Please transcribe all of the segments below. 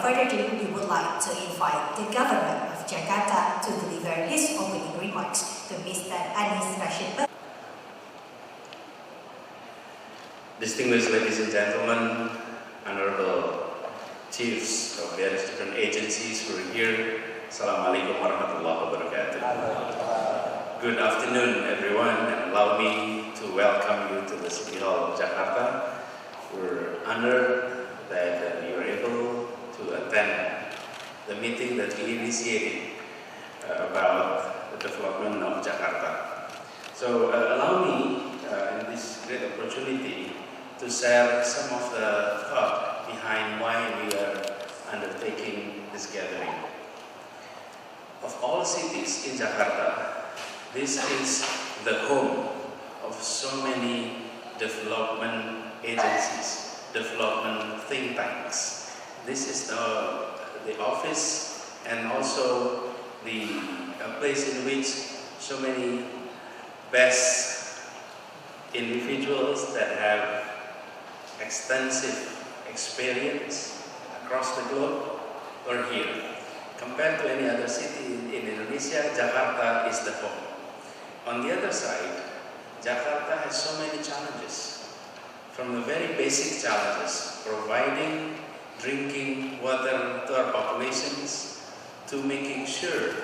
further ado, we would like to invite the Governor of Jakarta to deliver his opening remarks to Mr. Rasyid. Distinguished ladies and gentlemen, honorable chiefs of various different agencies who are here, Assalamualaikum warahmatullahi wabarakatuh. Good afternoon, everyone, and allow me to welcome you to the City Hall of Jakarta. We're honored that you are able to attend the meeting that we initiated about the development of Jakarta. So allow me in this great opportunity to share some of the thought behind why we are undertaking this gathering. Of all cities in Jakarta, this is the home of so many development agencies, development think tanks. This is the office and also the place in which so many best individuals that have extensive experience across the globe are here. Compared to any other city in Indonesia, Jakarta is the home. On the other side, Jakarta has so many challenges. From the very basic challenges, providing drinking water to our populations, to making sure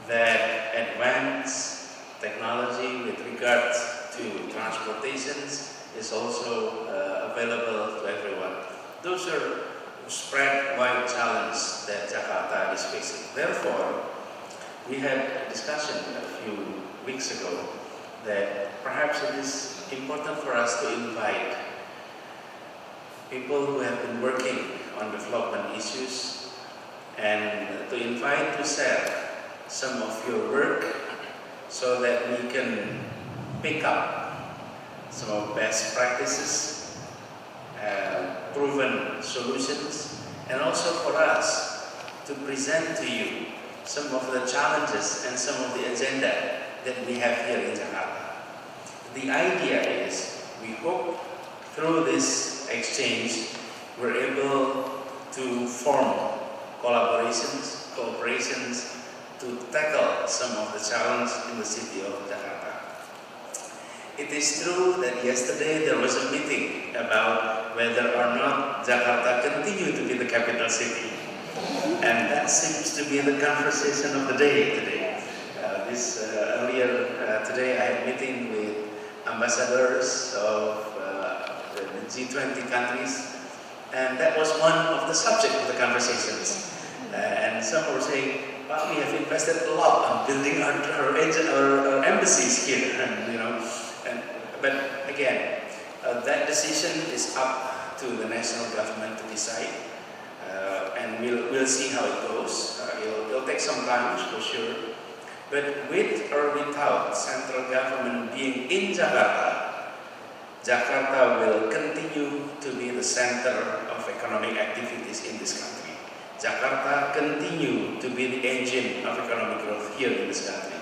that advanced technology with regards to transportations is also available to everyone. Those are spread wide challenge that Jakarta is facing. Therefore, we had a discussion a few weeks ago that perhaps it is important for us to invite people who have been working on development issues and to invite to share some of your work so that we can pick up some of best practices, proven solutions, and also for us to present to you some of the challenges and some of the agenda that we have here in Jakarta. The idea is, we hope through this exchange, we're able to form cooperations to tackle some of the challenges in the city of Jakarta. It is true that yesterday there was a meeting about whether or not Jakarta continue to be the capital city. And that seems to be the conversation of the day today. Earlier today I had a meeting with ambassadors of the G20 countries, and that was one of the subjects of the conversations. And some were saying, well, we have invested a lot on building our embassies here, but again, that decision is up to the national government to decide, and we'll see how it goes. It'll take some time for sure, but with or without central government being in Jakarta, Jakarta will continue to be the center of economic activities in this country. Jakarta continue to be the engine of economic growth here in this country,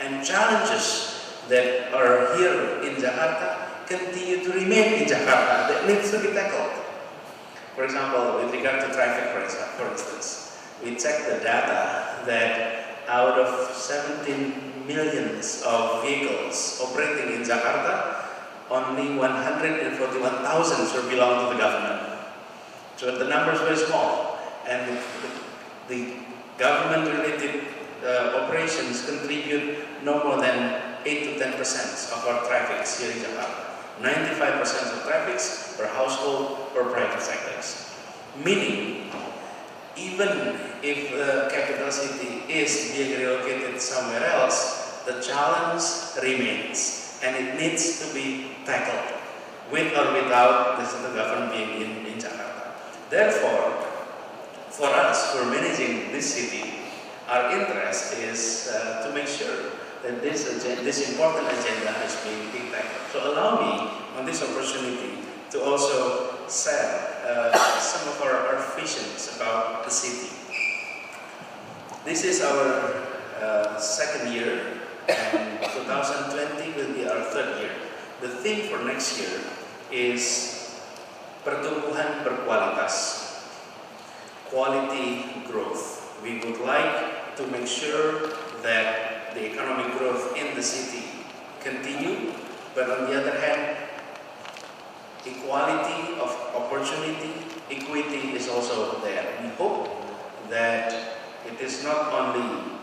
and challenges that are here in Jakarta continue to remain in Jakarta that needs to be tackled. For example, with regard to traffic, for instance, we checked the data that out of 17 million of vehicles operating in Jakarta, only 141,000 should belong to the government. So the number is very small, and the government-related operations contribute no more than 8 to 10% of our traffic here in Jakarta. 95% of traffic per household or private sectors. Meaning, even if the capital city is being relocated somewhere else, the challenge remains and it needs to be tackled with or without the government being in Jakarta. Therefore, for us who are managing this city, our interest is to make sure that this important agenda is being tackled. So allow me on this opportunity to also share some of our visions about the city. This is our second year, and 2020 will be our third year. The theme for next year is pertumbuhan berkualitas. quality growth. We would like to make sure that the economic growth in the city continue, but on the other hand, equality of opportunity, equity is also there. We hope that it is not only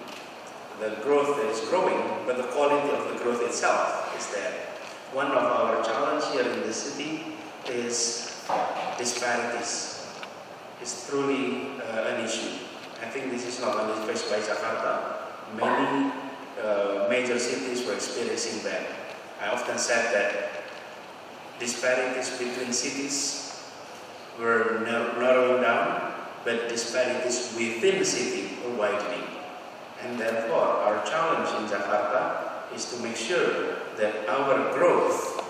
the growth that is growing, but the quality of the growth itself is there. One of our challenges here in the city is disparities. It's truly an issue. I think this is not only faced by Jakarta. Many major cities were experiencing that. I often said that disparities between cities were narrowing down, but disparities within the city were widening. And therefore, our challenge in Jakarta is to make sure that our growth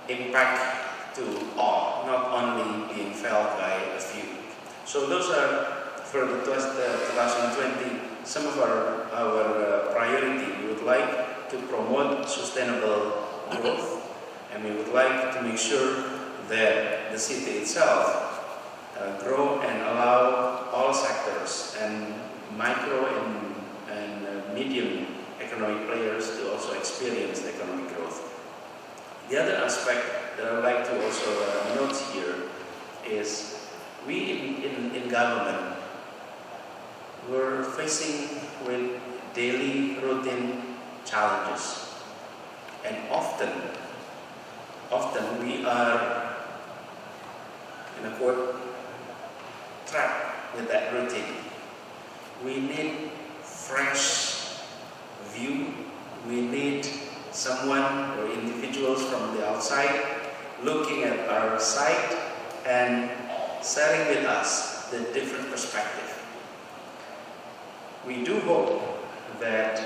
impact to all, not only being felt by a few. So those are, for the 2020, some of our priority. We would like to promote sustainable growth, and we would like to make sure that the city itself grow and allow all sectors and micro and medium economic players to also experience economic growth. The other aspect that I would like to also note here is we in government we're facing with daily routine challenges, and often we are in a quote trapped with that routine. We need fresh view. We need someone or individuals from the outside looking at our site and sharing with us the different perspective. We do hope that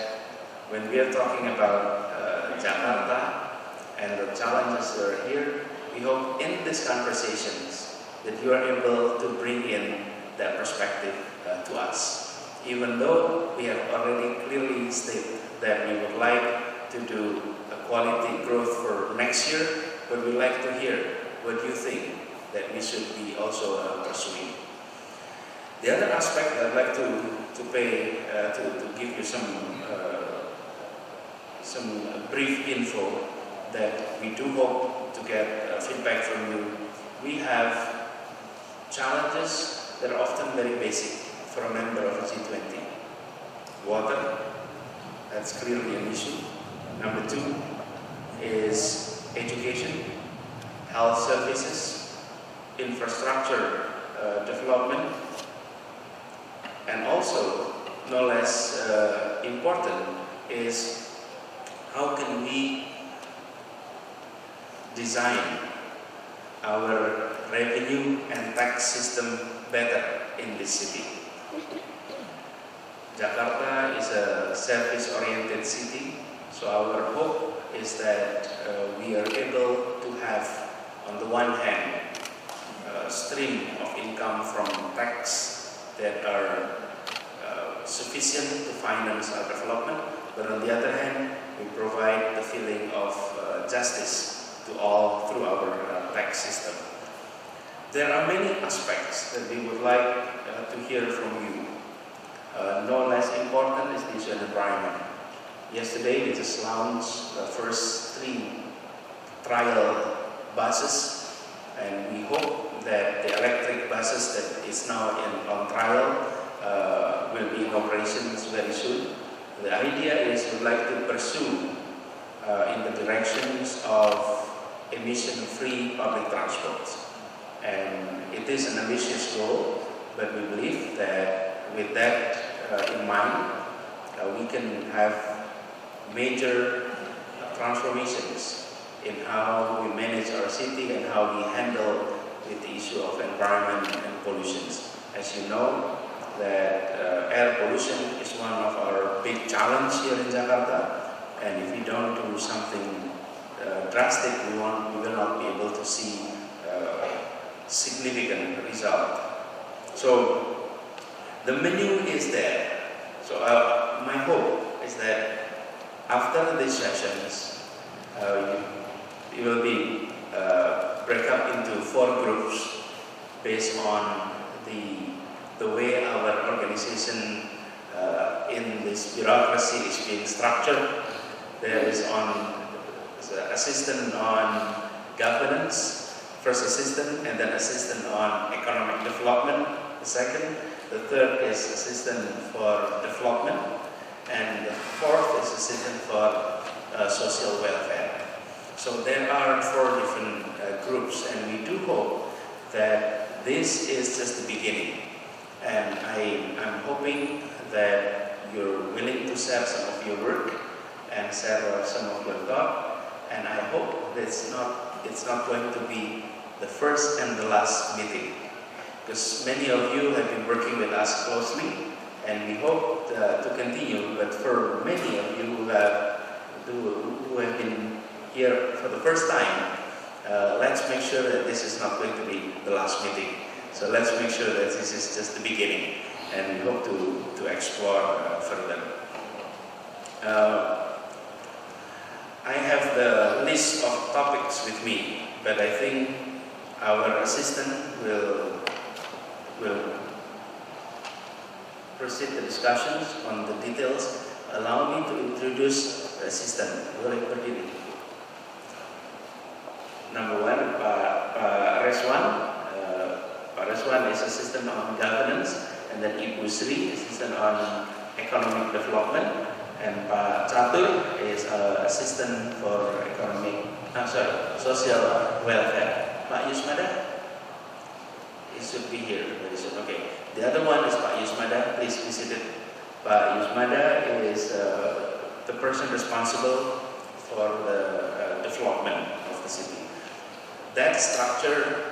when we are talking about Jakarta and the challenges that are here, we hope in these conversations that you are able to bring in that perspective to us. Even though we have already clearly stated that we would like to do a quality growth for next year, but we'd like to hear what you think that we should be also pursuing. The other aspect I'd like to give you some brief info that we do hope to get feedback from you. We have challenges that are often very basic for a member of the G20. Water, that's clearly an issue. Number 2 is education, health services, infrastructure development, and also, no less important, is how can we design our revenue and tax system better in this city. Jakarta is a service-oriented city, so our hope is that we are able to have, on the one hand, a stream of income from tax that are sufficient to finance our development, but on the other hand, we provide the feeling of justice to all through our tax system. There are many aspects that we would like to hear from you. No less important is the issue of environment. Yesterday we just launched the first 3 trial buses, and we hope that the electric buses that is now on trial will be in operations very soon. The idea is we'd like to pursue in the directions of emission-free public transport. And it is an ambitious goal, but we believe that with that in mind, we can have major transformations in how we manage our city and how we handle with the issue of environment and pollutions. As you know, that air pollution is one of our big challenges here in Jakarta, and if we don't do something drastic, we will not be able to see significant result. So the menu is there. So my hope is that after these sessions, you will be break up into 4 groups based on the way our organization in this bureaucracy is being structured. There is assistant on governance, first assistant, and then assistant on economic development, the second. The third is assistant for development, and the fourth is assistant for social welfare. So there are 4 different groups, and we do hope that this is just the beginning. And I'm hoping that you're willing to share some of your work and share some of your thought. And I hope that it's not going to be the first and the last meeting, because many of you have been working with us closely, and we hope to continue. But for many of you who have been here for the first time, let's make sure that this is not going to be the last meeting. So let's make sure that this is just the beginning, and we hope to explore further. I have the list of topics with me, but I think our assistant will proceed the discussions on the details. Allow me to introduce the assistant. Boleh berdiri. Number 1, Pak Reswan. Pak Reswan is assistant on governance, and then Ibu Sri, assistant on economic development, and Pak Catur is assistant for social welfare. Pak Yusmada, he should be here very soon. Okay. The other one is Pak Yusmada. Please be seated. Pak Yusmada is the person responsible for the development of the city. That structure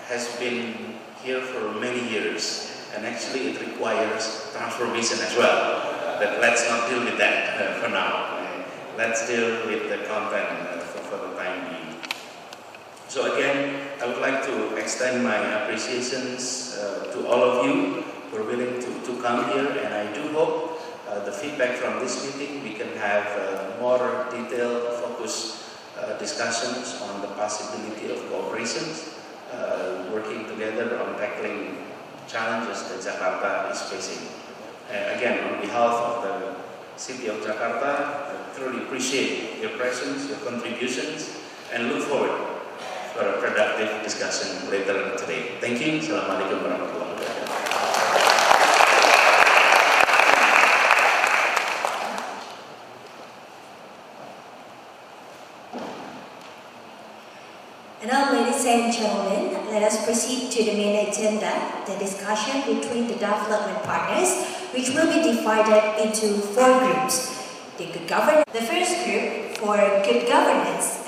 has been here for many years, and actually it requires transformation as well. But let's not deal with that for now. Let's deal with the content for the time being. So again, I would like to extend my appreciations to all of you who are willing to come here, and I do hope the feedback from this meeting, we can have more detailed, focused discussions on the possibility of cooperation, working together on tackling challenges that Jakarta is facing. Again, on behalf of the City of Jakarta, I truly appreciate your presence, your contributions, and look forward for a productive discussion later today. Thank you. Assalamualaikum warahmatullahi wabarakatuh. And now, ladies and gentlemen, let us proceed to the main agenda, the discussion between the development partners, which will be divided into 4 groups. The first group for good governance